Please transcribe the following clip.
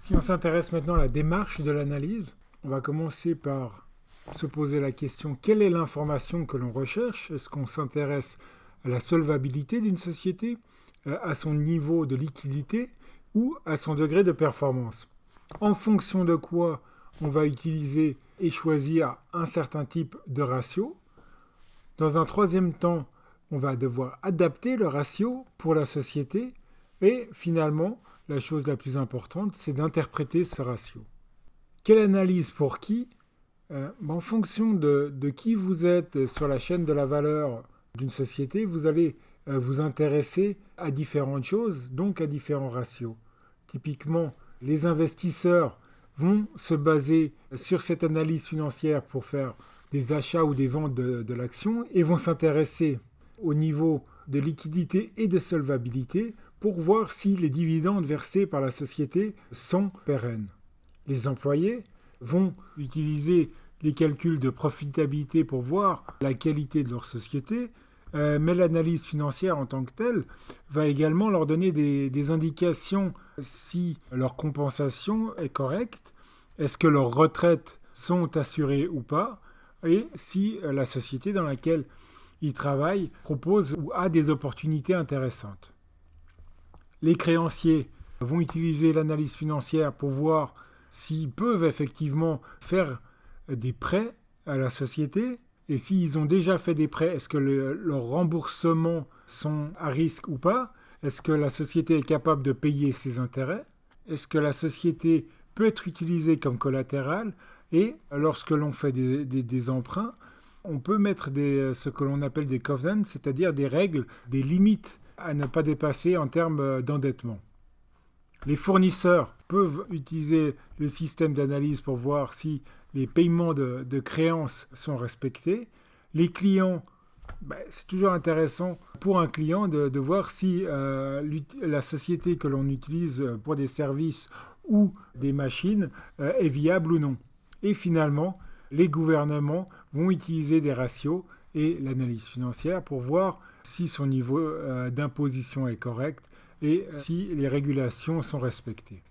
Si on s'intéresse maintenant à la démarche de l'analyse, on va commencer par se poser la question quelle est l'information que l'on recherche? Est-ce qu'on s'intéresse à la solvabilité d'une société, à son niveau de liquidité ou à son degré de performance? En fonction de quoi on va utiliser et choisir un certain type de ratio. Dans un troisième temps, on va devoir adapter le ratio pour la société et finalement, la chose la plus importante, c'est d'interpréter ce ratio. Quelle analyse pour qui? En fonction de qui vous êtes sur la chaîne de la valeur d'une société, vous allez vous intéresser à différentes choses, donc à différents ratios. Typiquement, les investisseurs vont se baser sur cette analyse financière pour faire des achats ou des ventes de l'action et vont s'intéresser au niveau de liquidité et de solvabilité pour voir si les dividendes versés par la société sont pérennes. Les employés vont utiliser les calculs de profitabilité pour voir la qualité de leur société, mais l'analyse financière en tant que telle va également leur donner des indications si leur compensation est correcte, est-ce que leurs retraites sont assurées ou pas, et si la société dans laquelle ils travaillent propose ou a des opportunités intéressantes. Les créanciers vont utiliser l'analyse financière pour voir s'ils peuvent effectivement faire des prêts à la société et s'ils ont déjà fait des prêts, est-ce que leurs remboursements sont à risque ou pas? Est-ce que la société est capable de payer ses intérêts? Est-ce que la société peut être utilisée comme collatéral? Et lorsque l'on fait des emprunts, on peut mettre ce que l'on appelle des covenants, c'est-à-dire des règles, des limites à ne pas dépasser en termes d'endettement. Les fournisseurs peuvent utiliser le système d'analyse pour voir si les paiements de créances sont respectés. Les clients, c'est toujours intéressant pour un client de voir si la société que l'on utilise pour des services ou des machines est viable ou non. Et finalement, les gouvernements vont utiliser des ratios et l'analyse financière pour voir si son niveau d'imposition est correct et si les régulations sont respectées.